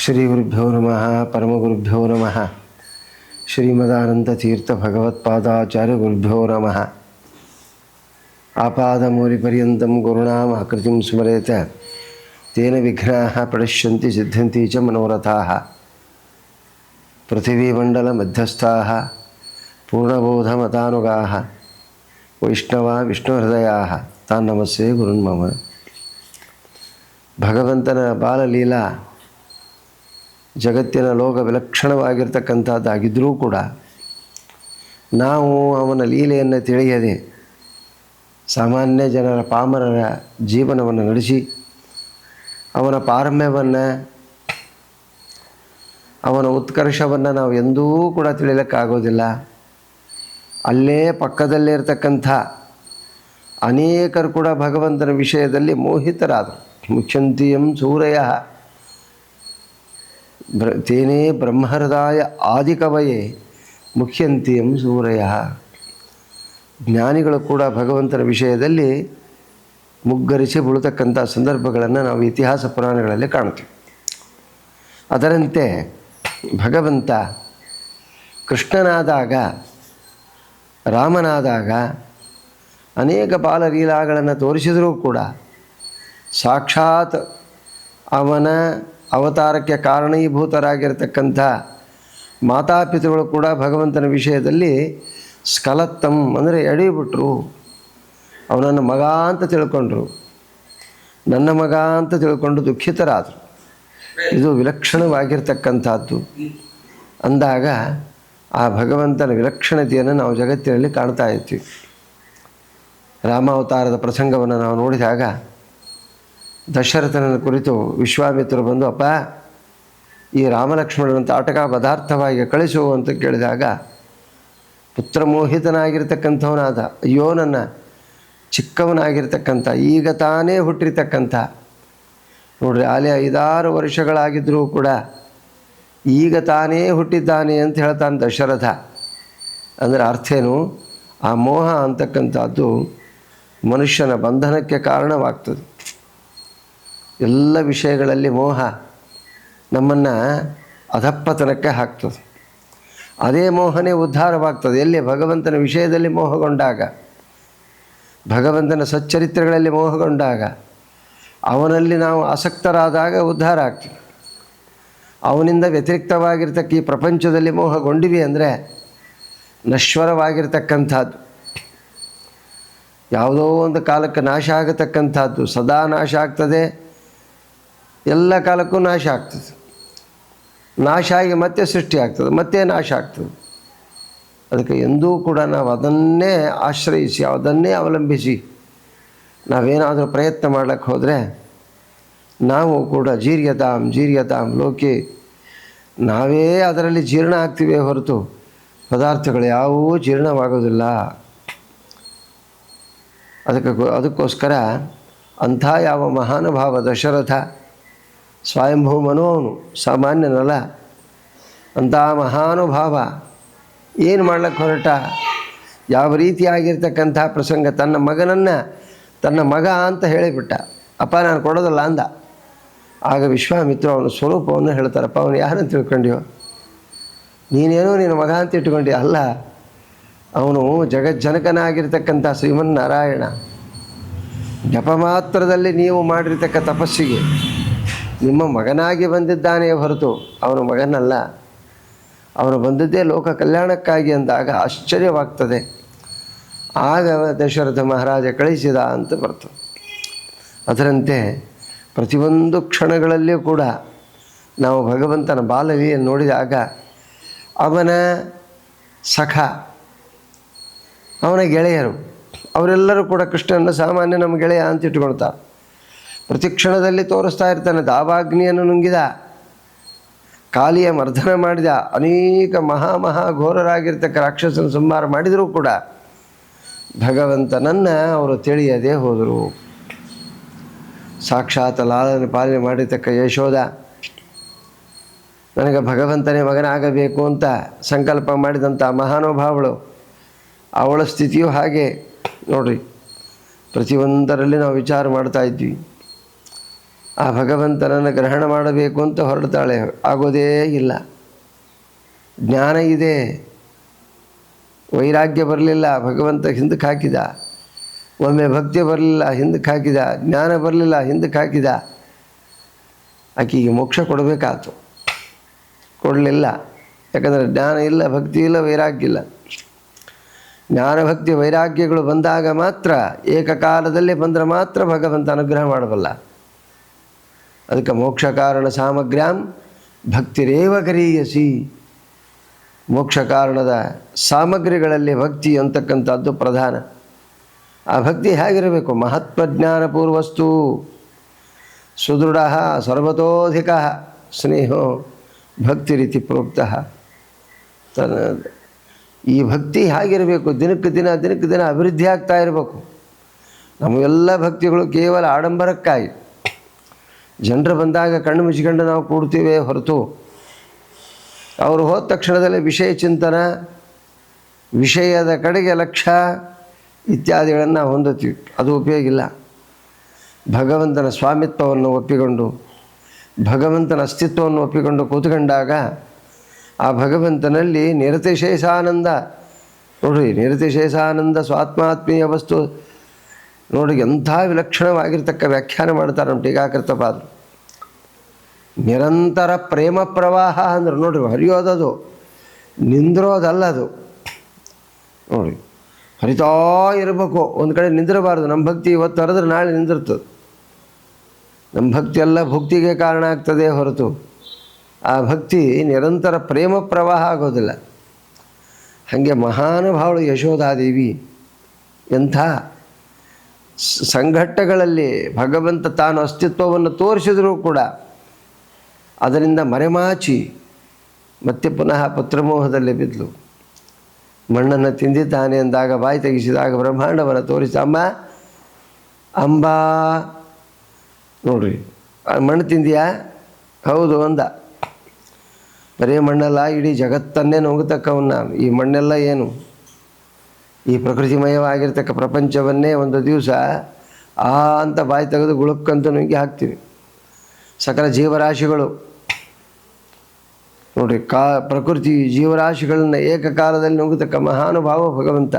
ಶ್ರೀ ಗುರುಭ್ಯೋ ನಮಃ ಪರಮಗುರುಭ್ಯೋ ನಮಃ ಶ್ರೀಮದಾನಂದತೀರ್ಥ ಭಗವತ್ಪಾದಾಚಾರ್ಯ ಗುರುಭ್ಯೋ ನಮಃ ಆಪಾದಮೂಲಿಪರ್ಯಂತಂ ಗುರುಣಾಂ ಆಕೃತಿಂ ಸ್ಮರೇತ ತೇನ ವಿಘ್ನಾಃ ಪ್ರಣಶ್ಯಂತಿ ಸಿದ್ಧಂತಿ ಚ ಮನೋರಥಾಃ ಪೃಥಿವೀಮಂಡಲ ಮಧ್ಯಸ್ಥಾಃ ಪೂರ್ಣಬೋಧಮತಾನುಗಾಃ ವೈಷ್ಣವ ವಿಷ್ಣುಹೃದಯಾಃ ತಾನ್ ನಮಸ್ಸೇ ಗುರುನ್ಮಮ. ಭಗವಂತನ ಬಾಲಲೀಲಾ ಜಗತ್ತಿನ ಲೋಕ ವಿಲಕ್ಷಣವಾಗಿರ್ತಕ್ಕಂಥದ್ದಾಗಿದ್ದರೂ ಕೂಡ ನಾವು ಅವನ ಲೀಲೆಯನ್ನು ತಿಳಿಯದೆ ಸಾಮಾನ್ಯ ಜನರ ಪಾಮರರ ಜೀವನವನ್ನು ನಡೆಸಿ ಅವನ ಪಾರಮ್ಯವನ್ನು ಅವನ ಉತ್ಕರ್ಷವನ್ನು ನಾವು ಎಂದೂ ಕೂಡ ತಿಳಿಯಲಿಕ್ಕಾಗೋದಿಲ್ಲ. ಅಲ್ಲೇ ಪಕ್ಕದಲ್ಲೇ ಇರತಕ್ಕಂಥ ಅನೇಕರು ಕೂಡ ಭಗವಂತನ ವಿಷಯದಲ್ಲಿ ಮೋಹಿತರಾದರು. ಮುಖ್ಯಂತಿಯಂ ಸೂರಯ ತೇನೇ ಬ್ರಹ್ಮಹೃದಯ ಆದಿಕವಯೇ ಮುಖ್ಯಂತಿಯಂ ಸೂರಯ. ಜ್ಞಾನಿಗಳು ಕೂಡ ಭಗವಂತನ ವಿಷಯದಲ್ಲಿ ಮುಗ್ಗರಿಸಿ ಬೀಳತಕ್ಕಂಥ ಸಂದರ್ಭಗಳನ್ನು ನಾವು ಇತಿಹಾಸ ಪುರಾಣಗಳಲ್ಲಿ ಕಾಣ್ತೀವಿ. ಅದರಂತೆ ಭಗವಂತ ಕೃಷ್ಣನಾದಾಗ ರಾಮನಾದಾಗ ಅನೇಕ ಬಾಲಲೀಲಾಗಳನ್ನು ತೋರಿಸಿದರೂ ಕೂಡ ಸಾಕ್ಷಾತ್ ಅವನ ಅವತಾರಕ್ಕೆ ಕಾರಣೀಭೂತರಾಗಿರ್ತಕ್ಕಂಥ ಮಾತಾಪಿತೃಗಳು ಕೂಡ ಭಗವಂತನ ವಿಷಯದಲ್ಲಿ ಸ್ಖಲತ್ತಂ ಅಂದರೆ ಎಡೀಬಿಟ್ರು. ಅವನನ್ನು ಮಗ ಅಂತ ತಿಳ್ಕೊಂಡ್ರು, ನನ್ನ ಮಗ ಅಂತ ತಿಳ್ಕೊಂಡು ದುಃಖಿತರಾದರು. ಇದು ವಿಲಕ್ಷಣವಾಗಿರ್ತಕ್ಕಂಥದ್ದು. ಅಂದಾಗ ಆ ಭಗವಂತನ ವಿಲಕ್ಷಣತೆಯನ್ನು ನಾವು ಜಗತ್ತಿನಲ್ಲಿ ಕಾಣ್ತಾ ಇರ್ತೀವಿ. ರಾಮಾವತಾರದ ಪ್ರಸಂಗವನ್ನು ನಾವು ನೋಡಿದಾಗ ದಶರಥನ ಕುರಿತು ವಿಶ್ವಾಮಿತ್ರರು ಬಂದು, ಅಪ್ಪ ಈ ರಾಮಲಕ್ಷ್ಮಣನಂತ ಆಟಕ ಪದಾರ್ಥವಾಗಿ ಕಳಿಸು ಅಂತ ಕೇಳಿದಾಗ ಪುತ್ರಮೋಹಿತನಾಗಿರ್ತಕ್ಕಂಥವನಾದ, ಅಯ್ಯೋ ನನ್ನ ಚಿಕ್ಕವನಾಗಿರ್ತಕ್ಕಂಥ ಈಗ ತಾನೇ ಹುಟ್ಟಿರ್ತಕ್ಕಂಥ, ನೋಡ್ರಿ ಆಲೆ 5-6 ವರ್ಷಗಳಾಗಿದ್ದರೂ ಕೂಡ ಈಗ ತಾನೇ ಹುಟ್ಟಿದ್ದಾನೆ ಅಂತ ಹೇಳ್ತಾನೆ ದಶರಥ. ಅಂದರೆ ಅರ್ಥೇನು? ಆ ಮೋಹ ಅಂತಕ್ಕಂಥದ್ದು ಮನುಷ್ಯನ ಬಂಧನಕ್ಕೆ ಕಾರಣವಾಗ್ತದೆ. ಎಲ್ಲ ವಿಷಯಗಳಲ್ಲಿ ಮೋಹ ನಮ್ಮನ್ನು ಅಧಪ್ಪತನಕ್ಕೆ ಹಾಕ್ತದೆ. ಅದೇ ಮೋಹನೇ ಉದ್ಧಾರವಾಗ್ತದೆ ಎಲ್ಲಿ? ಭಗವಂತನ ವಿಷಯದಲ್ಲಿ ಮೋಹಗೊಂಡಾಗ, ಭಗವಂತನ ಸಚ್ಚರಿತ್ರೆಗಳಲ್ಲಿ ಮೋಹಗೊಂಡಾಗ, ಅವನಲ್ಲಿ ನಾವು ಆಸಕ್ತರಾದಾಗ ಉದ್ಧಾರ ಆಗ್ತೀವಿ. ಅವನಿಂದ ವ್ಯತಿರಿಕ್ತವಾಗಿರ್ತಕ್ಕ ಈ ಪ್ರಪಂಚದಲ್ಲಿ ಮೋಹಗೊಂಡಿವಿ ಅಂದರೆ ನಶ್ವರವಾಗಿರ್ತಕ್ಕಂಥದ್ದು, ಯಾವುದೋ ಒಂದು ಕಾಲಕ್ಕೆ ನಾಶ ಆಗತಕ್ಕಂಥದ್ದು, ಸದಾ ನಾಶ ಆಗ್ತದೆ, ಎಲ್ಲ ಕಾಲಕ್ಕೂ ನಾಶ ಆಗ್ತದೆ. ನಾಶ ಆಗಿ ಮತ್ತೆ ಸೃಷ್ಟಿ ಆಗ್ತದೆ, ಮತ್ತೆ ನಾಶ ಆಗ್ತದೆ. ಅದಕ್ಕೆ ಎಂದೂ ಕೂಡ ನಾವು ಅದನ್ನೇ ಆಶ್ರಯಿಸಿ ಅದನ್ನೇ ಅವಲಂಬಿಸಿ ನಾವೇನಾದರೂ ಪ್ರಯತ್ನ ಮಾಡಕ್ಕೆ ಹೋದರೆ ನಾವು ಕೂಡ ಜೀರ್ಯತಾಂ ಲೋಕೆ, ನಾವೇ ಅದರಲ್ಲಿ ಜೀರ್ಣ ಆಗ್ತೀವಿ ಹೊರತು ಪದಾರ್ಥಗಳು ಯಾವುವೂ ಜೀರ್ಣವಾಗೋದಿಲ್ಲ. ಅದಕ್ಕೋಸ್ಕರ ಅಂಥ ಯಾವ ಮಹಾನುಭಾವ ದಶರಥ ಸ್ವಯಂಭೂ ಮನೋವನು, ಸಾಮಾನ್ಯನಲ್ಲ. ಅಂಥ ಮಹಾನುಭಾವ ಏನು ಮಾಡ್ಲಿಕ್ಕೆ ಹೊರಟ? ಯಾವ ರೀತಿಯಾಗಿರ್ತಕ್ಕಂಥ ಪ್ರಸಂಗ, ತನ್ನ ಮಗನನ್ನು ತನ್ನ ಮಗ ಅಂತ ಹೇಳಿಬಿಟ್ಟ. ಅಪ್ಪ ನಾನು ಕೊಡೋದಲ್ಲ ಅಂದ. ಆಗ ವಿಶ್ವಾಮಿತ್ರ ಅವನ ಸ್ವರೂಪವನ್ನು ಹೇಳ್ತಾರಪ್ಪ, ಅವನು ಯಾರನ್ನು ತಿಳ್ಕೊಂಡ್ಯೋ? ನೀನೇನೋ ನಿನ್ನ ಮಗ ಅಂತ ಇಟ್ಕೊಂಡ್ಯ. ಅಲ್ಲ, ಅವನು ಜಗಜ್ಜನಕನಾಗಿರ್ತಕ್ಕಂಥ ಶ್ರೀಮನ್ನಾರಾಯಣ. ಜಪ ಮಾತ್ರದಲ್ಲಿ ನೀವು ಮಾಡಿರ್ತಕ್ಕ ತಪಸ್ಸಿಗೆ ನಿಮ್ಮ ಮಗನಾಗಿ ಬಂದಿದ್ದಾನೆ ಹೊರತು ಅವನ ಮಗನಲ್ಲ. ಅವನು ಬಂದದ್ದೇ ಲೋಕ ಕಲ್ಯಾಣಕ್ಕಾಗಿ ಅಂದಾಗ ಆಶ್ಚರ್ಯವಾಗ್ತದೆ. ಆಗ ದಶರಥ ಮಹಾರಾಜ ಕಳಿಸಿದ ಅಂತ ಬರ್ತದೆ. ಅದರಂತೆ ಪ್ರತಿಯೊಂದು ಕ್ಷಣಗಳಲ್ಲಿಯೂ ಕೂಡ ನಾವು ಭಗವಂತನ ಬಾಲಲೀಲೆಯನ್ನು ನೋಡಿದಾಗ ಅವನ ಸಖ, ಅವನ ಗೆಳೆಯರು ಅವರೆಲ್ಲರೂ ಕೂಡ ಕೃಷ್ಣನ ಸಾಮಾನ್ಯ ನಮ್ಮ ಗೆಳೆಯ ಅಂತ ಇಟ್ಕೊಳ್ತಾರೆ. ಪ್ರತಿ ಕ್ಷಣದಲ್ಲಿ ತೋರಿಸ್ತಾ ಇರ್ತಾನೆ. ದಾವಾಗ್ನಿಯನ್ನು ನುಂಗಿದ, ಕಾಲಿಯ ಮರ್ದನ ಮಾಡಿದ, ಅನೇಕ ಘೋರರಾಗಿರ್ತಕ್ಕ ರಾಕ್ಷಸನ ಸಂಹಾರ ಮಾಡಿದರೂ ಕೂಡ ಭಗವಂತನನ್ನು ಅವರು ತಿಳಿಯದೇ ಹೋದರು. ಸಾಕ್ಷಾತ್ ಲಾಲನೆ ಪಾಲನೆ ಮಾಡಿರ್ತಕ್ಕ ಯಶೋದ ನನಗೆ ಭಗವಂತನೇ ಮಗನಾಗಬೇಕು ಅಂತ ಸಂಕಲ್ಪ ಮಾಡಿದಂಥ ಮಹಾನುಭಾವಳು, ಅವಳ ಸ್ಥಿತಿಯೂ ಹಾಗೆ ನೋಡ್ರಿ. ಪ್ರತಿಯೊಂದರಲ್ಲಿ ನಾವು ವಿಚಾರ ಮಾಡ್ತಾ ಇದ್ವಿ. ಆ ಭಗವಂತನನ್ನು ಗ್ರಹಣ ಮಾಡಬೇಕು ಅಂತ ಹೊರಡ್ತಾಳೆ, ಆಗೋದೇ ಇಲ್ಲ. ಜ್ಞಾನ ಇದೆ, ವೈರಾಗ್ಯ ಬರಲಿಲ್ಲ, ಭಗವಂತ ಹಿಂದಕ್ಕೆ ಹಾಕಿದ. ಒಮ್ಮೆ ಭಕ್ತಿ ಬರಲಿಲ್ಲ, ಹಿಂದಕ್ಕೆ ಹಾಕಿದ. ಜ್ಞಾನ ಬರಲಿಲ್ಲ, ಹಿಂದಕ್ಕೆ ಹಾಕಿದ. ಆಕೆಗೆ ಮೋಕ್ಷ ಕೊಡಬೇಕಾಯ್ತು, ಕೊಡಲಿಲ್ಲ. ಯಾಕಂದರೆ ಜ್ಞಾನ ಇಲ್ಲ, ಭಕ್ತಿ ಇಲ್ಲ, ವೈರಾಗ್ಯ ಇಲ್ಲ. ಜ್ಞಾನ ಭಕ್ತಿ ವೈರಾಗ್ಯಗಳು ಬಂದಾಗ ಮಾತ್ರ, ಏಕಕಾಲದಲ್ಲಿ ಬಂದರೆ ಮಾತ್ರ ಭಗವಂತ ಅನುಗ್ರಹ ಮಾಡಬಲ್ಲ. ಅದಕ್ಕೆ ಮೋಕ್ಷ ಕಾರಣ ಸಾಮಗ್ರ್ಯಾಂ ಭಕ್ತಿರೇವ ಗರೀಯಸಿ. ಮೋಕ್ಷ ಕಾರಣದ ಸಾಮಗ್ರಿಗಳಲ್ಲಿ ಭಕ್ತಿ ಅಂತಕ್ಕಂಥದ್ದು ಪ್ರಧಾನ. ಆ ಭಕ್ತಿ ಹೇಗಿರಬೇಕು? ಮಹತ್ವಜ್ಞಾನಪೂರ್ವಸ್ತು ಸುದೃಢ ಸರ್ವತೋಧಿಕ ಸ್ನೇಹೋ ಭಕ್ತಿ ರೀತಿ ಪ್ರೋಕ್ತ. ಈ ಭಕ್ತಿ ಹೇಗಿರಬೇಕು? ದಿನಕ್ಕೆ ದಿನ ಅಭಿವೃದ್ಧಿ ಆಗ್ತಾ ಇರಬೇಕು. ನಮಗೆಲ್ಲ ಭಕ್ತಿಗಳು ಕೇವಲ ಆಡಂಬರಕ್ಕಾಗಿ, ಜನರು ಬಂದಾಗ ಕಣ್ಣು ಮುಚ್ಚಿಕೊಂಡು ನಾವು ಕೂಡ್ತೀವಿ ಹೊರತು, ಅವರು ಹೋದ ತಕ್ಷಣದಲ್ಲಿ ವಿಷಯ ಚಿಂತನ, ವಿಷಯದ ಕಡೆಗೆ ಲಕ್ಷ್ಯ ಇತ್ಯಾದಿಗಳನ್ನು ನಾವು ಹೊಂದುತ್ತೀವಿ. ಅದು ಉಪಯೋಗ ಇಲ್ಲ. ಭಗವಂತನ ಸ್ವಾಮಿತ್ವವನ್ನು ಒಪ್ಪಿಕೊಂಡು, ಭಗವಂತನ ಅಸ್ತಿತ್ವವನ್ನು ಒಪ್ಪಿಕೊಂಡು ಕೂತ್ಕೊಂಡಾಗ ಆ ಭಗವಂತನಲ್ಲಿ ನಿರತಿಶೇಷಾನಂದ ನೋಡ್ರಿ, ನಿರತಿಶೇಷಾನಂದ ಸ್ವಾತ್ಮಾತ್ಮೀಯ ವಸ್ತು ನೋಡಿ, ಎಂಥ ವಿಲಕ್ಷಣವಾಗಿರ್ತಕ್ಕ ವ್ಯಾಖ್ಯಾನ ಮಾಡ್ತಾರೆ ನಮ್ಮ ಟೀಕಾಕೃತಪಾದರು. ನಿರಂತರ ಪ್ರೇಮ ಪ್ರವಾಹ ಅಂದ್ರೆ ನೋಡ್ರಿ, ಹರಿಯೋದದು, ನಿಂದಿರೋದಲ್ಲದು. ನೋಡಿ, ಹರಿತಾ ಇರಬೇಕು, ಒಂದು ಕಡೆ ನಿಂದಿರಬಾರ್ದು. ನಮ್ಮ ಭಕ್ತಿ ಇವತ್ತು ಹರಿದ್ರೆ ನಾಳೆ ನಿಂದಿರ್ತದೆ. ನಮ್ಮ ಭಕ್ತಿ ಎಲ್ಲ ಭಕ್ತಿಗೆ ಕಾರಣ ಆಗ್ತದೆ ಹೊರತು ಆ ಭಕ್ತಿ ನಿರಂತರ ಪ್ರೇಮ ಪ್ರವಾಹ ಆಗೋದಿಲ್ಲ. ಹಾಗೆ ಮಹಾನುಭಾವಳು ಯಶೋಧಾದೇವಿ ಎಂಥ ಸಂಘಟ್ಟಗಳಲ್ಲಿ ಭಗವಂತ ತಾನು ಅಸ್ತಿತ್ವವನ್ನು ತೋರಿಸಿದರೂ ಕೂಡ ಅದರಿಂದ ಮರೆಮಾಚಿ ಮತ್ತೆ ಪುನಃ ಪುತ್ರಮೋಹದಲ್ಲಿ ಬಿದ್ದಲು. ಮಣ್ಣನ್ನು ತಿಂದಿದ್ದಾನೆ ಅಂದಾಗ, ಬಾಯಿ ತೆಗೆಸಿದಾಗ ಬ್ರಹ್ಮಾಂಡವನ್ನು ತೋರಿಸಿ, ಅಮ್ಮ ಅಂಬಾ ನೋಡ್ರಿ, ಮಣ್ಣು ತಿಂದಿಯಾ? ಹೌದು ಅಂದ. ಬರೀ ಮಣ್ಣಲ್ಲ, ಇಡೀ ಜಗತ್ತನ್ನೇ ನುಂಗತಕ್ಕವನ್ನ. ಈ ಮಣ್ಣೆಲ್ಲ ಏನು? ಈ ಪ್ರಕೃತಿಮಯವಾಗಿರ್ತಕ್ಕ ಪ್ರಪಂಚವನ್ನೇ ಒಂದು ದಿವಸ ಅಂತ ಬಾಯಿ ತೆಗೆದು ಗುಳುಕ್ಕಂತ ನುಂಗಿ ಹಾಕ್ತೀವಿ. ಸಕಲ ಜೀವರಾಶಿಗಳು ನೋಡ್ರಿ, ಪ್ರಕೃತಿ ಜೀವರಾಶಿಗಳನ್ನ ಏಕಕಾಲದಲ್ಲಿ ನುಂಗತಕ್ಕ ಮಹಾನುಭಾವ ಭಗವಂತ.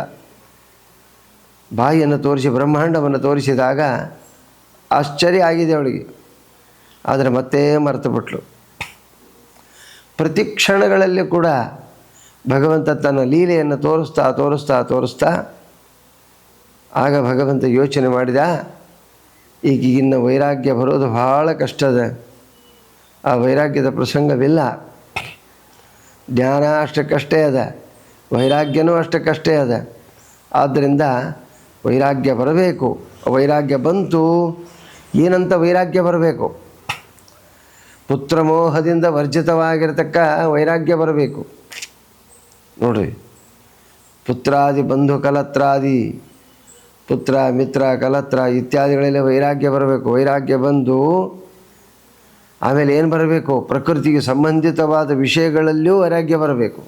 ಬಾಯಿಯನ್ನು ತೋರಿಸಿ ಬ್ರಹ್ಮಾಂಡವನ್ನು ತೋರಿಸಿದಾಗ ಆಶ್ಚರ್ಯ ಆಗಿದೆ ಅವಳಿಗೆ. ಆದರೆ ಮತ್ತೆ ಮರೆತು ಬಿಟ್ಲು. ಪ್ರತಿ ಕ್ಷಣಗಳಲ್ಲಿ ಕೂಡ ಭಗವಂತ ತನ್ನ ಲೀಲೆಯನ್ನು ತೋರಿಸ್ತಾ ಆಗ ಭಗವಂತ ಯೋಚನೆ ಮಾಡಿದ, ಈಗಿನ್ನ ವೈರಾಗ್ಯ ಬರೋದು ಬಹಳ ಕಷ್ಟದ. ಆ ವೈರಾಗ್ಯದ ಪ್ರಸಂಗವಿಲ್ಲ. ಜ್ಞಾನ ಅಷ್ಟಕ್ಕಷ್ಟೇ ಅದ, ವೈರಾಗ್ಯನೂ ಅಷ್ಟಕ್ಕಷ್ಟೇ ಅದ. ಆದ್ದರಿಂದ ವೈರಾಗ್ಯ ಬರಬೇಕು. ವೈರಾಗ್ಯ ಬಂತು, ಏನಂತ ವೈರಾಗ್ಯ ಬರಬೇಕು? ಪುತ್ರಮೋಹದಿಂದ ವರ್ಜಿತವಾಗಿರತಕ್ಕ ವೈರಾಗ್ಯ ಬರಬೇಕು. ನೋಡ್ರಿ, ಪುತ್ರಾದಿ ಬಂಧು ಕಲತ್ರಾದಿ, ಪುತ್ರ ಮಿತ್ರ ಕಲತ್ರ ಇತ್ಯಾದಿಗಳಲ್ಲಿ ವೈರಾಗ್ಯ ಬರಬೇಕು. ವೈರಾಗ್ಯ ಬಂದು ಆಮೇಲೆ ಏನು ಬರಬೇಕು? ಪ್ರಕೃತಿಗೆ ಸಂಬಂಧಿತವಾದ ವಿಷಯಗಳಲ್ಲಿಯೂ ವೈರಾಗ್ಯ ಬರಬೇಕು.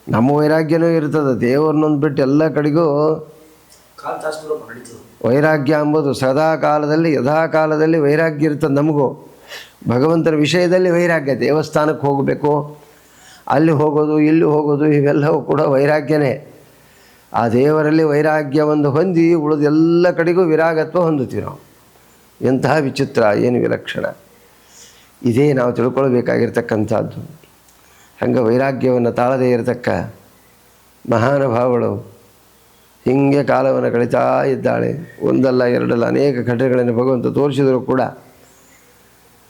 ನಮ್ಮ ವೈರಾಗ್ಯನೂ ಇರ್ತದೆ, ದೇವರನ್ನೊಂದು ಬಿಟ್ಟು ಎಲ್ಲ ಕಡೆಗೂ ವೈರಾಗ್ಯ ಎಂಬುದು ಸದಾ ಕಾಲದಲ್ಲಿ ಯಥಾ ಕಾಲದಲ್ಲಿ ವೈರಾಗ್ಯ ಇರ್ತದೆ. ನಮಗೂ ಭಗವಂತನ ವಿಷಯದಲ್ಲಿ ವೈರಾಗ್ಯ. ದೇವಸ್ಥಾನಕ್ಕೆ ಹೋಗಬೇಕು, ಅಲ್ಲಿ ಹೋಗೋದು ಇಲ್ಲಿ ಹೋಗೋದು ಇವೆಲ್ಲವೂ ಕೂಡ ವೈರಾಗ್ಯನೇ. ಆ ದೇವರಲ್ಲಿ ವೈರಾಗ್ಯವನ್ನು ಹೊಂದಿ ಉಳಿದ ಎಲ್ಲ ಕಡೆಗೂ ವಿರಾಗತ್ವ ಹೊಂದುತ್ತೀವಿ ನಾವು. ಎಂತಹ ವಿಚಿತ್ರ, ಏನು ವಿಲಕ್ಷಣ! ಇದೇ ನಾವು ತಿಳ್ಕೊಳ್ಬೇಕಾಗಿರ್ತಕ್ಕಂಥದ್ದು. ಹಂಗೆ ವೈರಾಗ್ಯವನ್ನು ತಾಳದೇ ಇರತಕ್ಕ ಮಹಾನುಭಾವಗಳು ಹೀಗೆ ಕಾಲವನ್ನು ಕಳೀತಾ ಇದ್ದಾಳೆ. ಒಂದಲ್ಲ ಎರಡಲ್ಲ ಅನೇಕ ಘಟನೆಗಳನ್ನು ಭಗವಂತ ತೋರಿಸಿದರೂ ಕೂಡ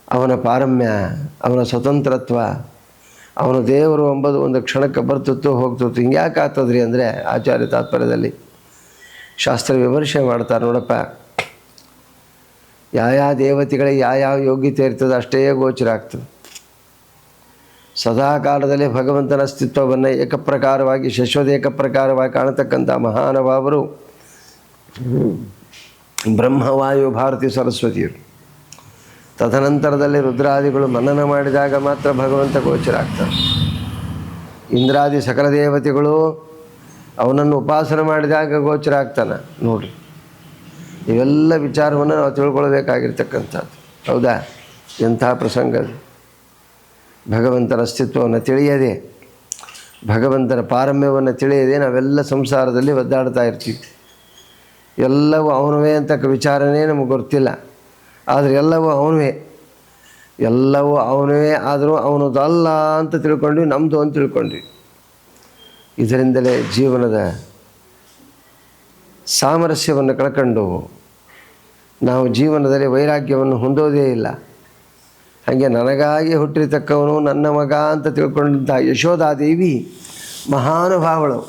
ಅವನ ಪಾರಮ್ಯ, ಅವನ ಸ್ವತಂತ್ರತ್ವ, ಅವನು ದೇವರು ಎಂಬುದು ಒಂದು ಕ್ಷಣಕ್ಕೆ ಬರ್ತಿತ್ತು ಹೋಗ್ತಿತ್ತು. ಹಿಂಗ್ಯಾಕೆ ಆಗ್ತದ್ರಿ ಅಂದರೆ ಆಚಾರ್ಯ ತಾತ್ಪರ್ಯದಲ್ಲಿ ಶಾಸ್ತ್ರ ವಿಮರ್ಶೆ ಮಾಡ್ತಾರೆ. ನೋಡಪ್ಪ, ಯಾವ ದೇವತೆಗಳಿಗೆ ಯಾವ ಯೋಗ್ಯತೆ ಇರ್ತದೆ ಅಷ್ಟೇ ಗೋಚರ ಆಗ್ತದೆ. ಸದಾ ಕಾಲದಲ್ಲಿ ಭಗವಂತನ ಅಸ್ತಿತ್ವವನ್ನು ಏಕಪ್ರಕಾರವಾಗಿ ಶಶ್ವತ ಏಕಪ್ರಕಾರವಾಗಿ ಕಾಣತಕ್ಕಂಥ ಮಹಾನುಭಾವರು ಬ್ರಹ್ಮವಾಯು ಭಾರತಿ ಸರಸ್ವತಿಯರು. ತದನಂತರದಲ್ಲಿ ರುದ್ರಾದಿಗಳು ಮನನ ಮಾಡಿದಾಗ ಮಾತ್ರ ಭಗವಂತ ಗೋಚರ ಆಗ್ತಾರೆ. ಇಂದ್ರಾದಿ ಸಕಲ ದೇವತೆಗಳು ಅವನನ್ನು ಉಪಾಸನೆ ಮಾಡಿದಾಗ ಗೋಚರ ಆಗ್ತಾನೆ. ನೋಡಿರಿ, ಇವೆಲ್ಲ ವಿಚಾರವನ್ನು ನಾವು ತಿಳ್ಕೊಳ್ಬೇಕಾಗಿರ್ತಕ್ಕಂಥದ್ದು. ಹೌದಾ? ಎಂಥ ಪ್ರಸಂಗ ಅದು. ಭಗವಂತನ ಅಸ್ತಿತ್ವವನ್ನು ತಿಳಿಯದೆ, ಭಗವಂತನ ಪಾರಮ್ಯವನ್ನು ತಿಳಿಯದೆ ನಾವೆಲ್ಲ ಸಂಸಾರದಲ್ಲಿ ಒದ್ದಾಡ್ತಾ ಇರ್ತೀವಿ. ಎಲ್ಲವೂ ಅವನವೇ ಅಂತ ವಿಚಾರನೇ ನಮಗೆ ಗೊತ್ತಿಲ್ಲ. ಆದರೆ ಎಲ್ಲವೂ ಅವನವೇ, ಎಲ್ಲವೂ ಅವನವೇ ಆದರೂ ಅವನದಲ್ಲ ಅಂತ ತಿಳ್ಕೊಂಡ್ವಿ, ನಮ್ಮದು ಅಂತ ತಿಳ್ಕೊಂಡ್ವಿ. ಇದರಿಂದಲೇ ಜೀವನದ ಸಾಮರಸ್ಯವನ್ನು ಕಳ್ಕೊಂಡು ನಾವು ಜೀವನದಲ್ಲಿ ವೈರಾಗ್ಯವನ್ನು ಹೊಂದೋದೇ ಇಲ್ಲ. ಹಾಗೆ ನನಗಾಗಿ ಹುಟ್ಟಿರ್ತಕ್ಕವನು ನನ್ನ ಮಗ ಅಂತ ತಿಳ್ಕೊಂಡಂಥ ಯಶೋಧಾದೇವಿ ಮಹಾನುಭಾವಳು,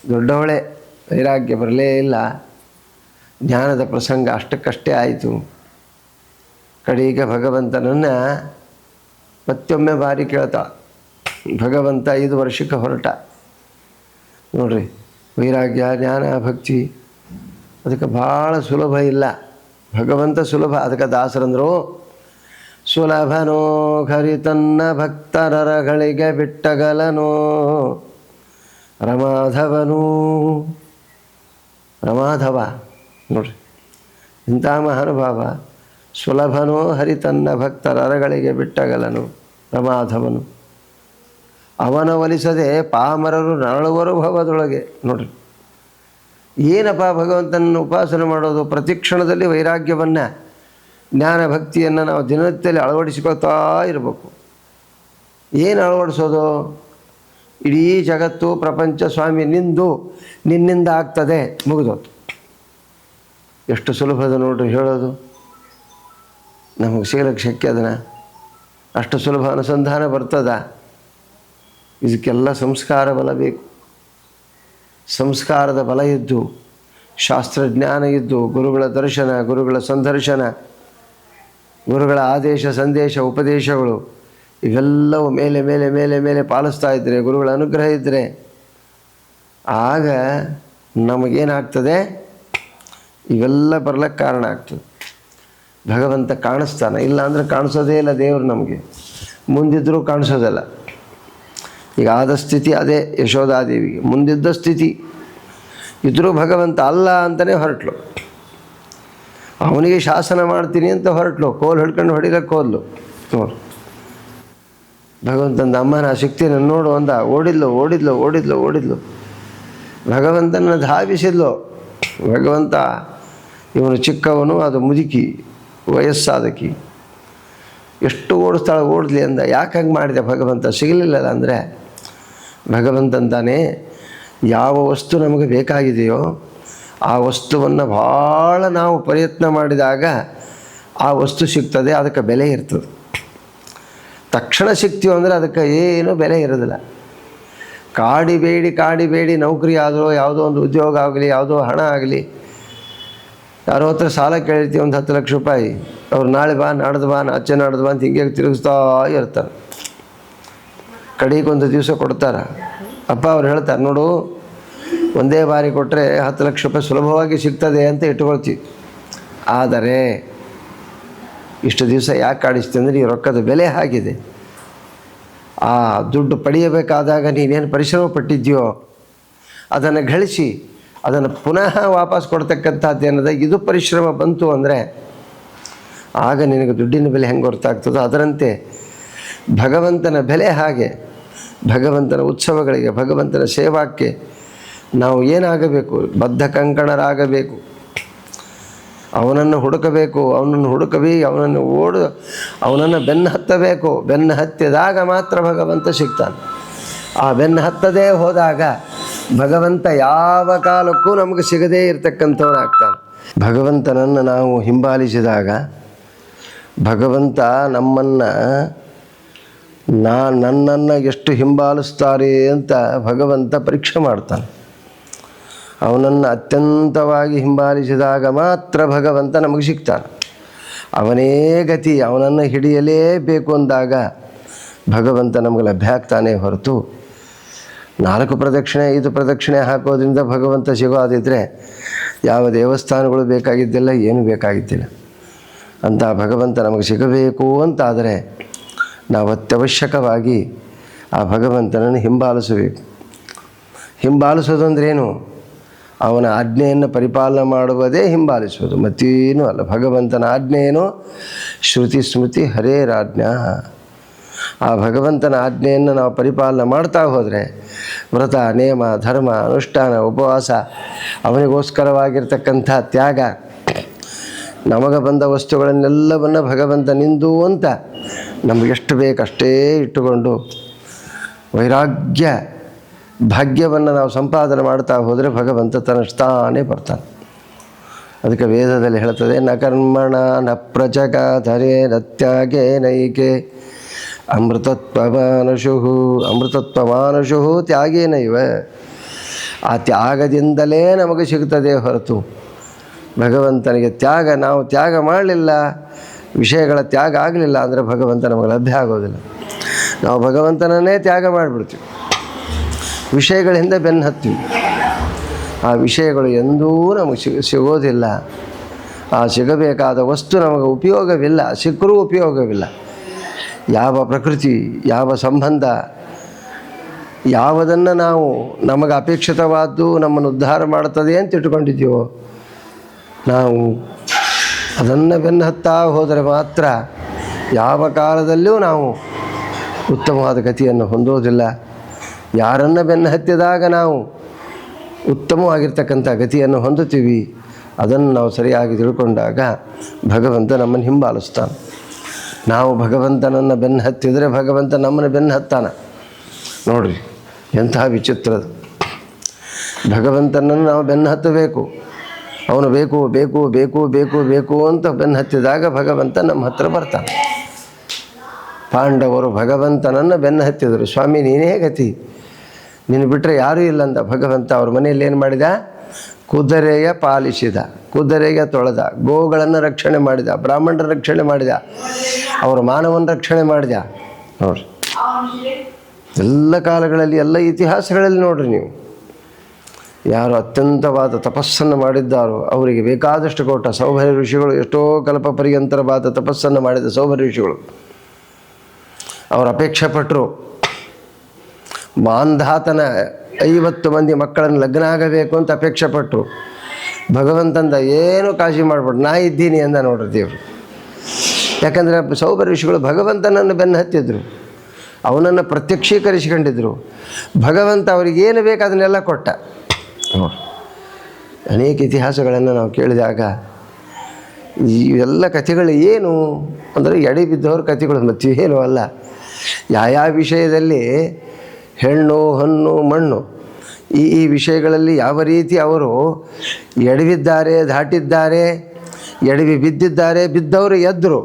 ದೊಡ್ಡವಳೇ. ವೈರಾಗ್ಯ ಬರಲೇ ಇಲ್ಲ. ಜ್ಞಾನದ ಪ್ರಸಂಗ ಅಷ್ಟಕ್ಕಷ್ಟೇ ಆಯಿತು. ಕಡೆಗೆ ಭಗವಂತನನ್ನು ಮತ್ತೊಮ್ಮೆ ಬಾರಿ ಕೇಳ್ತಾ. ಭಗವಂತ 5 ವರ್ಷಕ್ಕೆ ಹೊರಟ. ನೋಡ್ರಿ, ವೈರಾಗ್ಯ, ಜ್ಞಾನ, ಭಕ್ತಿ ಅದಕ್ಕೆ ಭಾಳ ಸುಲಭ ಇಲ್ಲ. ಭಗವಂತ ಸುಲಭ. ಅದಕ್ಕೆ ದಾಸರಂದರು, ಸುಲಭನೋ ಹರಿತನ್ನ ಭಕ್ತರಗಳಿಗೆ ಬಿಟ್ಟಗಲನೋ ರಮಾಧವನು. ರಮಾಧವ ನೋಡ್ರಿ, ಇಂಥ ಮಹಾನುಭಾವ. ಸುಲಭನೋ ಹರಿತನ್ನ ಭಕ್ತರಗಳಿಗೆ ಬಿಟ್ಟಗಲನು ರಮಾಧವನು. ಅವನ ಒಲಿಸದೆ ಪಾಮರರು ನರಳುವರು ಭವದೊಳಗೆ. ನೋಡ್ರಿ, ಏನಪ್ಪ ಭಗವಂತನನ್ನು ಉಪಾಸನೆ ಮಾಡೋದು? ಪ್ರತಿಕ್ಷಣದಲ್ಲಿ ವೈರಾಗ್ಯವನ್ನು, ಜ್ಞಾನ ಭಕ್ತಿಯನ್ನು ನಾವು ದಿನನಿತ್ಯದಲ್ಲಿ ಅಳವಡಿಸಿಕೊಳ್ತಾ ಇರಬೇಕು. ಏನು ಅಳವಡಿಸೋದು? ಇಡೀ ಜಗತ್ತು ಪ್ರಪಂಚ ಸ್ವಾಮಿ ನಿನ್ನಿಂದ ಆಗ್ತದೆ, ಮುಗಿದೋತು. ಎಷ್ಟು ಸುಲಭದ ನೋಡ್ರಿ ಹೇಳೋದು. ನಮಗೆ ಸಿಗಲಿಕ್ಕೆ ಶಕ್ಯ ಅದನ್ನ? ಅಷ್ಟು ಸುಲಭ ಅನುಸಂಧಾನ ಬರ್ತದ? ಇದಕ್ಕೆಲ್ಲ ಸಂಸ್ಕಾರ ಬಲ ಬೇಕು. ಸಂಸ್ಕಾರದ ಬಲ ಇದ್ದು, ಶಾಸ್ತ್ರಜ್ಞಾನ ಇದ್ದು, ಗುರುಗಳ ದರ್ಶನ, ಗುರುಗಳ ಸಂದರ್ಶನ, ಗುರುಗಳ ಆದೇಶ, ಸಂದೇಶ, ಉಪದೇಶಗಳು ಇವೆಲ್ಲವೂ ಮೇಲೆ ಮೇಲೆ ಮೇಲೆ ಮೇಲೆ ಪಾಲಿಸ್ತಾ ಇದ್ದರೆ, ಗುರುಗಳ ಅನುಗ್ರಹ ಇದ್ದರೆ, ಆಗ ನಮಗೇನಾಗ್ತದೆ? ಇವೆಲ್ಲ ಬರ್ಲಿಕ್ಕೆ ಕಾರಣ ಆಗ್ತದೆ. ಭಗವಂತ ಕಾಣಿಸ್ತಾನೆ. ಇಲ್ಲ ಅಂದರೆ ಕಾಣಿಸೋದೇ ಇಲ್ಲ ದೇವರು ನಮಗೆ. ಮುಂದಿದ್ದರೂ ಕಾಣಿಸೋದಲ್ಲ. ಈಗ ಆದ ಸ್ಥಿತಿ ಅದೇ ಯಶೋಧಾದೇವಿಗೆ. ಮುಂದಿದ್ದ ಸ್ಥಿತಿ ಇದ್ದರೂ ಭಗವಂತ ಅಲ್ಲ ಅಂತಲೇ ಹೊರಟ್ಲು. ಅವನಿಗೆ ಶಾಸನ ಮಾಡ್ತೀನಿ ಅಂತ ಹೊರಟ್ಲು. ಕೋಲು ಹಿಡ್ಕೊಂಡು ಹೊಡಿಲಕ್ಕೆ ಹೋದ್ಲು. ನೋಡು, ಭಗವಂತನ ಅಮ್ಮ ನಾ ಸಿಗ್ತೀನಿ ನೋಡು ಅಂದ. ಓಡಿದ್ಲು. ಭಗವಂತನ ಧಾವಿಸಿದ್ಲು. ಭಗವಂತ ಇವನು ಚಿಕ್ಕವನು, ಅದು ಮುದುಕಿ, ವಯಸ್ಸಾದಕಿ, ಎಷ್ಟು ಓಡಿಸ್ಲಿ ಅಂದ. ಯಾಕೆ ಹಂಗೆ ಮಾಡಿದೆ ಭಗವಂತ? ಸಿಗಲಿಲ್ಲಲ್ಲ ಅಂದರೆ ಭಗವಂತಂತಾನೆ ಯಾವ ವಸ್ತು ನಮಗೆ ಬೇಕಾಗಿದೆಯೋ ಆ ವಸ್ತುವನ್ನು ಭಾಳ ನಾವು ಪ್ರಯತ್ನ ಮಾಡಿದಾಗ ಆ ವಸ್ತು ಸಿಗ್ತದೆ, ಅದಕ್ಕೆ ಬೆಲೆ ಇರ್ತದೆ. ತಕ್ಷಣ ಸಿಗ್ತೀವಿ ಅಂದರೆ ಅದಕ್ಕೆ ಏನೂ ಬೆಲೆ ಇರೋದಿಲ್ಲ. ಕಾಡಿಬೇಡಿ ನೌಕರಿ ಆದರೂ, ಯಾವುದೋ ಒಂದು ಉದ್ಯೋಗ ಆಗಲಿ, ಯಾವುದೋ ಹಣ ಆಗಲಿ, ಯಾರೋ ಹತ್ರ ಸಾಲ ಕೇಳಿರ್ತೀವಿ ಒಂದು 10 ಲಕ್ಷ ರೂಪಾಯಿ. ಅವ್ರು ನಾಳೆ ಬಾ, ನಾಡ್ದು ಬಾ, ಆಚೆ ನಾಡ್ದು ಬಾ ಅಂತ ಹಿಂಗೆ ತಿರುಗಿಸ್ತಾ ಇರ್ತಾರೆ. ಕಡೆಗೆ ಒಂದು ದಿವಸ ಕೊಡ್ತಾರೆ. ಅಪ್ಪ ಅವ್ರು ಹೇಳ್ತಾರೆ, ನೋಡು, ಒಂದೇ ಬಾರಿ ಕೊಟ್ಟರೆ 10 ಲಕ್ಷ ರೂಪಾಯಿ ಸುಲಭವಾಗಿ ಸಿಗ್ತದೆ ಅಂತ ಇಟ್ಕೊಳ್ತೀವಿ. ಆದರೆ ಇಷ್ಟು ದಿವಸ ಯಾಕೆ ಕಾಡಿಸ್ತೀವಿ ಅಂದರೆ ಈ ರೊಕ್ಕದ ಬೆಲೆ ಆಗಿದೆ. ಆ ದುಡ್ಡು ಪಡೆಯಬೇಕಾದಾಗ ನೀನೇನು ಪರಿಶ್ರಮ ಪಟ್ಟಿದ್ಯೋ ಅದನ್ನು ಗಳಿಸಿ ಅದನ್ನು ಪುನಃ ವಾಪಸ್ ಕೊಡ್ತಕ್ಕಂಥದ್ದು ಏನದ, ಇದು ಪರಿಶ್ರಮ ಬಂತು ಅಂದರೆ ಆಗ ನಿನಗೆ ದುಡ್ಡಿನ ಬೆಲೆ ಹೆಂಗೆ ಗೊತ್ತಾಗ್ತದೋ ಅದರಂತೆ ಭಗವಂತನ ಬೆಲೆ ಹಾಗೆ. ಭಗವಂತನ ಉತ್ಸವಗಳಿಗೆ, ಭಗವಂತನ ಸೇವಾಕ್ಕೆ ನಾವು ಏನಾಗಬೇಕು? ಬದ್ಧ ಕಂಕಣರಾಗಬೇಕು. ಅವನನ್ನು ಹುಡುಕಬೇಕು, ಅವನನ್ನು ಬೆನ್ನು ಹತ್ತಬೇಕು. ಬೆನ್ನು ಹತ್ತಿದಾಗ ಮಾತ್ರ ಭಗವಂತ ಸಿಗ್ತಾನೆ. ಆ ಬೆನ್ನು ಹತ್ತದೇ ಹೋದಾಗ ಭಗವಂತ ಯಾವ ಕಾಲಕ್ಕೂ ನಮಗೆ ಸಿಗದೇ ಇರತಕ್ಕಂಥವನಾಗ್ತಾನೆ. ಭಗವಂತನನ್ನು ನಾವು ಹಿಂಬಾಲಿಸಿದಾಗ ಭಗವಂತ ನನ್ನನ್ನು ಎಷ್ಟು ಹಿಂಬಾಲಿಸ್ತಾರೆ ಅಂತ ಭಗವಂತ ಪರೀಕ್ಷೆ ಮಾಡ್ತಾನೆ. ಅವನನ್ನು ಅತ್ಯಂತವಾಗಿ ಹಿಂಬಾಲಿಸಿದಾಗ ಮಾತ್ರ ಭಗವಂತ ನಮಗೆ ಸಿಗ್ತಾನೆ. ಅವನೇ ಗತಿ. ಅವನನ್ನು ಹಿಡಿಯಲೇಬೇಕು ಅಂದಾಗ ಭಗವಂತ ನಮಗೆ ಲಭ್ಯ ಆಗ್ತಾನೆ ಹೊರತು 4 ಪ್ರದಕ್ಷಿಣೆ 5 ಪ್ರದಕ್ಷಿಣೆ ಹಾಕೋದ್ರಿಂದ ಭಗವಂತ ಸಿಗೋದಿದ್ದರೆ ಯಾವ ದೇವಸ್ಥಾನಗಳು ಬೇಕಾಗಿದ್ದಿಲ್ಲ, ಏನು ಬೇಕಾಗಿದ್ದಿಲ್ಲ. ಅಂತ ಭಗವಂತ ನಮಗೆ ಸಿಗಬೇಕು ಅಂತಾದರೆ ನಾವು ಅತ್ಯವಶ್ಯಕವಾಗಿ ಆ ಭಗವಂತನನ್ನು ಹಿಂಬಾಲಿಸಬೇಕು. ಹಿಂಬಾಲಿಸೋದಂದ್ರೇನು? ಅವನ ಆಜ್ಞೆಯನ್ನು ಪರಿಪಾಲನೆ ಮಾಡುವುದೇ ಹಿಂಬಾಲಿಸುವುದು, ಮತ್ತೇನೂ ಅಲ್ಲ. ಭಗವಂತನ ಆಜ್ಞೆಯನ್ನು ಶ್ರುತಿ ಸ್ಮೃತಿ ಹರೇರಾಜ್ಞಾ. ಆ ಭಗವಂತನ ಆಜ್ಞೆಯನ್ನು ನಾವು ಪರಿಪಾಲನೆ ಮಾಡ್ತಾ ಹೋದರೆ ವ್ರತ ನೇಮ ಧರ್ಮ ಅನುಷ್ಠಾನ ಉಪವಾಸ, ಅವನಿಗೋಸ್ಕರವಾಗಿರ್ತಕ್ಕಂಥ ತ್ಯಾಗ, ನಮಗೆ ಬಂದ ವಸ್ತುಗಳನ್ನೆಲ್ಲವನ್ನು ಭಗವಂತ ನಿಂದು ಅಂತ ನಮಗೆಷ್ಟು ಬೇಕು ಅಷ್ಟೇ ಇಟ್ಟುಕೊಂಡು ವೈರಾಗ್ಯ ಭಾಗ್ಯವನ್ನು ನಾವು ಸಂಪಾದನೆ ಮಾಡ್ತಾ ಹೋದರೆ ಭಗವಂತ ತನ್ನಷ್ಟಾನೇ ಬರ್ತಾನೆ. ಅದಕ್ಕೆ ವೇದದಲ್ಲಿ ಹೇಳ್ತದೆ, ನ ಕರ್ಮಣ ನ ಪ್ರಜಗಾಧರೆ ನ ತ್ಯಾಗೇ ನೈಕೆ ಅಮೃತತ್ವಮಾನುಷು ತ್ಯಾಗೇನೈವ. ಆ ತ್ಯಾಗದಿಂದಲೇ ನಮಗೆ ಸಿಗ್ತದೆ ಹೊರತು ಭಗವಂತನಿಗೆ ನಾವು ತ್ಯಾಗ ಮಾಡಲಿಲ್ಲ, ವಿಷಯಗಳ ತ್ಯಾಗ ಆಗಲಿಲ್ಲ ಅಂದರೆ ಭಗವಂತ ನಮಗೆ ಲಭ್ಯ ಆಗೋದಿಲ್ಲ. ನಾವು ಭಗವಂತನನ್ನೇ ತ್ಯಾಗ ಮಾಡಿಬಿಡ್ತೀವಿ, ವಿಷಯಗಳಿಂದ ಬೆನ್ನು ಹತ್ತೀವಿ. ಆ ವಿಷಯಗಳು ಎಂದೂ ನಮಗೆ ಸಿಗೋದಿಲ್ಲ. ಆ ಸಿಗಬೇಕಾದ ವಸ್ತು ನಮಗೆ ಉಪಯೋಗವಿಲ್ಲ, ಸಿಕ್ಕರೂ ಉಪಯೋಗವಿಲ್ಲ. ಯಾವ ಪ್ರಕೃತಿ, ಯಾವ ಸಂಬಂಧ, ಯಾವುದನ್ನು ನಾವು ನಮಗೆ ಅಪೇಕ್ಷಿತವಾದ್ದು ನಮ್ಮನ್ನು ಉದ್ಧಾರ ಮಾಡ್ತದೆ ಅಂತ ಇಟ್ಟುಕೊಂಡಿದ್ದೀವೋ ನಾವು ಅದನ್ನು ಬೆನ್ನು ಹತ್ತಾ ಹೋದರೆ ಮಾತ್ರ ಯಾವ ಕಾಲದಲ್ಲೂ ನಾವು ಉತ್ತಮವಾದ ಗತಿಯನ್ನು ಹೊಂದೋದಿಲ್ಲ. ಯಾರನ್ನು ಬೆನ್ನು ಹತ್ತಿದಾಗ ನಾವು ಉತ್ತಮವಾಗಿರ್ತಕ್ಕಂಥ ಗತಿಯನ್ನು ಹೊಂದುತ್ತೀವಿ, ಅದನ್ನು ನಾವು ಸರಿಯಾಗಿ ತಿಳ್ಕೊಂಡಾಗ ಭಗವಂತ ನಮ್ಮನ್ನು ಹಿಂಬಾಲಿಸ್ತಾನೆ. ನಾವು ಭಗವಂತನನ್ನು ಬೆನ್ನು ಹತ್ತಿದರೆ ಭಗವಂತ ನಮ್ಮನ್ನು ಬೆನ್ನು ಹತ್ತಾನೆ. ನೋಡಿರಿ ಎಂತಹ ವಿಚಿತ್ರದ. ಭಗವಂತನನ್ನು ನಾವು ಬೆನ್ನು ಹತ್ತಬೇಕು, ಅವನು ಬೇಕು ಬೇಕು ಬೇಕು ಬೇಕು ಬೇಕು ಅಂತ ಬೆನ್ನು ಹತ್ತಿದಾಗ ಭಗವಂತ ನಮ್ಮ ಹತ್ತಿರ ಬರ್ತಾನೆ. ಪಾಂಡವರು ಭಗವಂತನನ್ನು ಬೆನ್ನು ಹತ್ತಿದರು. ಸ್ವಾಮಿ ನೀನೇ ಗತಿ, ನೀನು ಬಿಟ್ಟರೆ ಯಾರೂ ಇಲ್ಲಂದ ಭಗವಂತ. ಅವ್ರ ಮನೆಯಲ್ಲಿ ಏನು ಮಾಡಿದ? ಕುದುರೆಯ ಪಾಲಿಸಿದ, ಕುದುರೆಗೆ ತೊಳೆದ, ಗೋಗಳನ್ನು ರಕ್ಷಣೆ ಮಾಡಿದ, ಬ್ರಾಹ್ಮಣರ ರಕ್ಷಣೆ ಮಾಡಿದ, ಅವರ ಮಾನವನ ರಕ್ಷಣೆ ಮಾಡಿದ. ನೋಡ್ರಿ ಎಲ್ಲ ಕಾಲಗಳಲ್ಲಿ ಎಲ್ಲ ಇತಿಹಾಸಗಳಲ್ಲಿ ನೋಡ್ರಿ ನೀವು, ಯಾರು ಅತ್ಯಂತವಾದ ತಪಸ್ಸನ್ನು ಮಾಡಿದ್ದಾರೋ ಅವರಿಗೆ ಬೇಕಾದಷ್ಟು ಕೊಟ್ಟ. ಸೌಭರ್ಯ ಋಷಿಗಳು ಎಷ್ಟೋ ಕಲ್ಪ ಪರ್ಯಂತರವಾದ ತಪಸ್ಸನ್ನು ಮಾಡಿದ ಸೌಭರ್ಯ ಋಷಿಗಳು. ಅವರು ಅಪೇಕ್ಷೆ ಪಟ್ಟರು, ಮಾಂಧಾತನ 50 ಮಂದಿ ಮಕ್ಕಳನ್ನು ಲಗ್ನ ಆಗಬೇಕು ಅಂತ ಅಪೇಕ್ಷೆ ಪಟ್ಟರು. ಭಗವಂತಂದ ಏನು ಕಾಳಜಿ ಮಾಡ್ಬಿಟ್ಟು ನಾ ಇದ್ದೀನಿ ಅಂದ. ನೋಡ್ರಿ ದೇವರು. ಯಾಕಂದರೆ ಸೌಭರ್ಯ ಋಷಿಗಳು ಭಗವಂತನನ್ನು ಬೆನ್ನು ಹತ್ತಿದ್ರು, ಅವನನ್ನು ಪ್ರತ್ಯಕ್ಷೀಕರಿಸಿಕೊಂಡಿದ್ರು. ಭಗವಂತ ಅವ್ರಿಗೇನು ಬೇಕು ಅದನ್ನೆಲ್ಲ ಕೊಟ್ಟ. ಅನೇಕ ಇತಿಹಾಸಗಳನ್ನು ನಾವು ಕೇಳಿದಾಗ ಇವೆಲ್ಲ ಕಥೆಗಳು ಏನು ಅಂದರೆ ಎಡೆ ಬಿದ್ದವ್ರ ಕಥೆಗಳು, ಮತ್ತು ಏನೂ ಅಲ್ಲ. ಯಾವ ವಿಷಯದಲ್ಲಿ ಹೆಣ್ಣು ಹೊನ್ನು ಮಣ್ಣು ಈ ವಿಷಯಗಳಲ್ಲಿ ಯಾವ ರೀತಿ ಅವರು ಎಡವಿದ್ದಾರೆ, ದಾಟಿದ್ದಾರೆ, ಎಡವಿ ಬಿದ್ದಿದ್ದಾರೆ, ಬಿದ್ದವರು ಎದ್ದರು.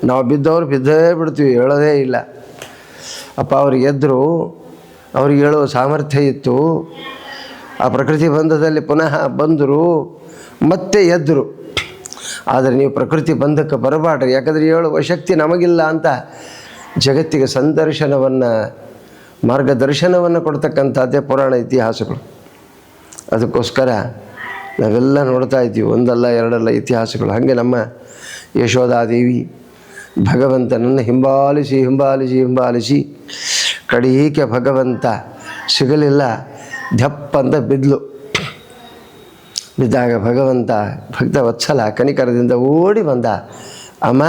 ನಾವು ಬಿದ್ದವರು ಬಿದ್ದೇ ಬಿಡ್ತೀವಿ, ಹೇಳೋದೇ ಇಲ್ಲ. ಅಪ್ಪ ಅವ್ರಿಗೆ ಎದ್ದರು, ಅವ್ರಿಗೆ ಹೇಳೋ ಸಾಮರ್ಥ್ಯ ಇತ್ತು. ಆ ಪ್ರಕೃತಿ ಬಂಧದಲ್ಲಿ ಪುನಃ ಬಂದರು, ಮತ್ತೆ ಎದ್ದರು. ಆದರೆ ನೀವು ಪ್ರಕೃತಿ ಬಂಧಕ್ಕೆ ಬರಬಾರ್ರಿ, ಯಾಕಂದರೆ ಹೇಳುವ ಶಕ್ತಿ ನಮಗಿಲ್ಲ ಅಂತ ಜಗತ್ತಿಗೆ ಮಾರ್ಗದರ್ಶನವನ್ನು ಕೊಡ್ತಕ್ಕಂಥದ್ದೇ ಪುರಾಣ ಇತಿಹಾಸಗಳು. ಅದಕ್ಕೋಸ್ಕರ ನಾವೆಲ್ಲ ನೋಡ್ತಾ ಇದ್ದೀವಿ, ಒಂದಲ್ಲ ಎರಡಲ್ಲ ಇತಿಹಾಸಗಳು. ಹಾಗೆ ನಮ್ಮ ಯಶೋಧಾದೇವಿ ಭಗವಂತನನ್ನು ಹಿಂಬಾಲಿಸಿ ಹಿಂಬಾಲಿಸಿ ಹಿಂಬಾಲಿಸಿ ಕಡೆಗೆ ಭಗವಂತ ಸಿಗಲಿಲ್ಲ, ಧಪ್ಪಂತ ಬಿದ್ಲು. ಬಿದ್ದಾಗ ಭಗವಂತ ಭಕ್ತ ವತ್ಸಲ ಕನಿಕರದಿಂದ ಓಡಿ ಬಂದ. ಅಮ್ಮ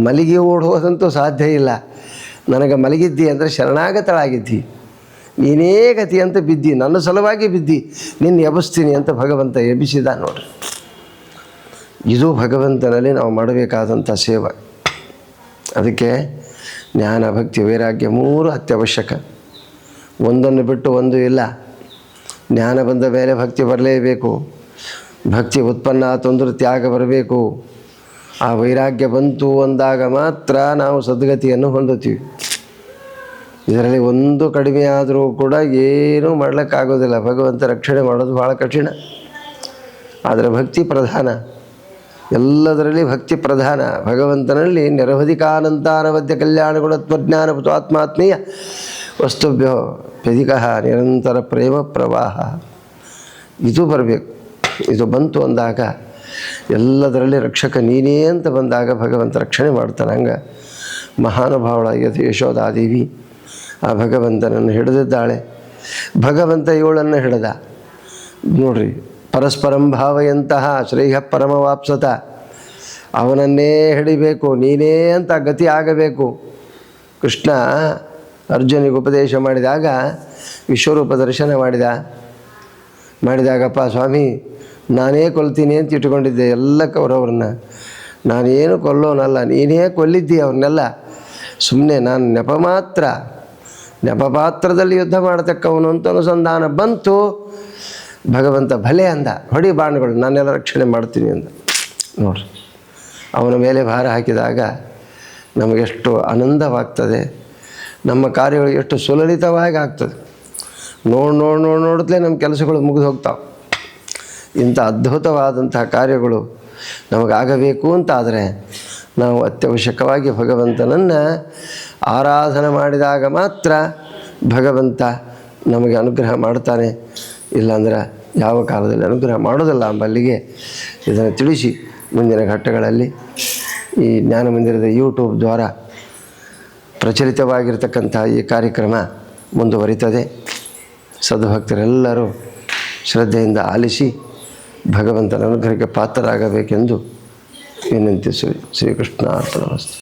ಮಲಗಿ ಓಡುವುದಂತೂ ಸಾಧ್ಯ ಇಲ್ಲ, ನನಗೆ ಮಲಗಿದ್ದಿ ಅಂದರೆ ಶರಣಾಗತಳಾಗಿದ್ದಿ, ನೀನೇ ಗತಿ ಅಂತ ಬಿದ್ದಿ, ನನ್ನ ಸಲುವಾಗಿ ಬಿದ್ದಿ, ನಿನ್ನ ಎಬ್ಬಿಸ್ತೀನಿ ಅಂತ ಭಗವಂತ ಎಬ್ಬಿಸಿದ. ನೋಡ್ರಿ, ಇದು ಭಗವಂತನಲ್ಲಿ ನಾವು ಮಾಡಬೇಕಾದಂಥ ಸೇವೆ. ಅದಕ್ಕೆ ಜ್ಞಾನ ಭಕ್ತಿ ವೈರಾಗ್ಯ 3 ಅತ್ಯವಶ್ಯಕ. ಒಂದನ್ನು ಬಿಟ್ಟು ಒಂದು ಇಲ್ಲ. ಜ್ಞಾನ ಬಂದ ಮೇಲೆ ಭಕ್ತಿ ಬರಲೇಬೇಕು. ಭಕ್ತಿ ಉತ್ಪನ್ನ ಆತಂದ್ರೆ ತ್ಯಾಗ ಬರಬೇಕು. ಆ ವೈರಾಗ್ಯ ಬಂತು ಅಂದಾಗ ಮಾತ್ರ ನಾವು ಸದ್ಗತಿಯನ್ನು ಹೊಂದುತ್ತೀವಿ. ಇದರಲ್ಲಿ ಒಂದು ಕಡಿಮೆ ಆದರೂ ಕೂಡ ಏನೂ ಮಾಡಲಿಕ್ಕಾಗೋದಿಲ್ಲ. ಭಗವಂತ ರಕ್ಷಣೆ ಮಾಡೋದು ಭಾಳ ಕಠಿಣ. ಆದರೆ ಭಕ್ತಿ ಪ್ರಧಾನ, ಎಲ್ಲದರಲ್ಲಿ ಭಕ್ತಿ ಪ್ರಧಾನ. ಭಗವಂತನಲ್ಲಿ ನಿರವಧಿಕಾನಂತಾನವದ್ಯ ಕಲ್ಯಾಣ ಗುಣತ್ವಜ್ಞಾನ ಆತ್ಮಾತ್ಮೀಯ ವಸ್ತುಭ್ಯೋ ವ್ಯಧಿಕಃ ನಿರಂತರ ಪ್ರೇಮ ಪ್ರವಾಹ. ಇದು ಬರಬೇಕು. ಇದು ಬಂತು ಅಂದಾಗ ಎಲ್ಲದರಲ್ಲಿ ರಕ್ಷಕ ನೀನೇ ಅಂತ ಬಂದಾಗ ಭಗವಂತ ರಕ್ಷಣೆ ಮಾಡ್ತಾನೆ. ಹಂಗೆ ಮಹಾನುಭಾವಳಾಗಿ ಯಶೋಧಾದೇವಿ ಆ ಭಗವಂತನನ್ನು ಹಿಡಿದಿದ್ದಾಳೆ. ಭಗವಂತ ಇವಳನ್ನು ಹಿಡಿದ. ನೋಡ್ರಿ, ಪರಸ್ಪರಂ ಭಾವಯಂತಹ ಶ್ರೇಯ ಪರಮವಾಪ್ಸತ. ಅವನನ್ನೇ ಹಿಡಿಬೇಕು, ನೀನೇ ಅಂತ ಗತಿ ಆಗಬೇಕು. ಕೃಷ್ಣ ಅರ್ಜುನಿಗೆ ಉಪದೇಶ ಮಾಡಿದಾಗ ವಿಶ್ವರೂಪ ದರ್ಶನ ಮಾಡಿದಾಗಪ್ಪ ಸ್ವಾಮಿ ನಾನೇ ಕೊಲ್ತೀನಿ ಅಂತ ಇಟ್ಕೊಂಡಿದ್ದೆ ಎಲ್ಲ ಕೌರವ್ರನ್ನ, ನಾನೇನು ಕೊಲ್ಲೋನಲ್ಲ, ನೀನೇ ಕೊಲ್ಲಿದ್ದಿ ಅವ್ರನ್ನೆಲ್ಲ. ಸುಮ್ಮನೆ ನಾನು ನೆಪಪಾತ್ರದಲ್ಲಿ ಯುದ್ಧ ಮಾಡತಕ್ಕವನು ಅಂತ ಅನುಸಂಧಾನ ಬಂತು. ಭಗವಂತ ಭಲೆ ಅಂದ, ಹೊಡಿ ಬಾಣಗಳು, ನಾನೆಲ್ಲ ರಕ್ಷಣೆ ಮಾಡ್ತೀನಿ ಅಂದ. ನೋಡ್ರಿ, ಅವನ ಮೇಲೆ ಭಾರ ಹಾಕಿದಾಗ ನಮಗೆಷ್ಟು ಆನಂದವಾಗ್ತದೆ, ನಮ್ಮ ಕಾರ್ಯಗಳು ಎಷ್ಟು ಸುಲಲಿತವಾಗಿ ಆಗ್ತದೆ. ನೋಡ್ತಲೇ ನಮ್ಮ ಕೆಲಸಗಳು ಮುಗಿದು ಹೋಗ್ತಾವೆ. ಇಂಥ ಅದ್ಭುತವಾದಂತಹ ಕಾರ್ಯಗಳು ನಮಗಾಗಬೇಕು ಅಂತಾದರೆ ನಾವು ಅತ್ಯವಶ್ಯಕವಾಗಿ ಭಗವಂತನನ್ನು ಆರಾಧನೆ ಮಾಡಿದಾಗ ಮಾತ್ರ ಭಗವಂತ ನಮಗೆ ಅನುಗ್ರಹ ಮಾಡ್ತಾನೆ. ಇಲ್ಲಾಂದ್ರೆ ಯಾವ ಕಾಲದಲ್ಲಿ ಅನುಗ್ರಹ ಮಾಡೋದಿಲ್ಲ ಎಂಬಲ್ಲಿಗೆ ಇದನ್ನು ತಿಳಿಸಿ ಮುಂದಿನ ಘಟ್ಟಗಳಲ್ಲಿ ಈ ಜ್ಞಾನ ಮಂದಿರದ ಯೂಟ್ಯೂಬ್ ದ್ವಾರ ಪ್ರಚಲಿತವಾಗಿರ್ತಕ್ಕಂಥ ಈ ಕಾರ್ಯಕ್ರಮ ಮುಂದುವರಿತದೆ. ಸದ್ಭಕ್ತರೆಲ್ಲರೂ ಶ್ರದ್ಧೆಯಿಂದ ಆಲಿಸಿ ಭಗವಂತನ ಅನುಗ್ರಹಕ್ಕೆ ಪಾತ್ರರಾಗಬೇಕೆಂದು ವಿನಂತಿಸುವೆ. ಶ್ರೀಕೃಷ್ಣ ಅರ್ಪಣಮಸ್ತು.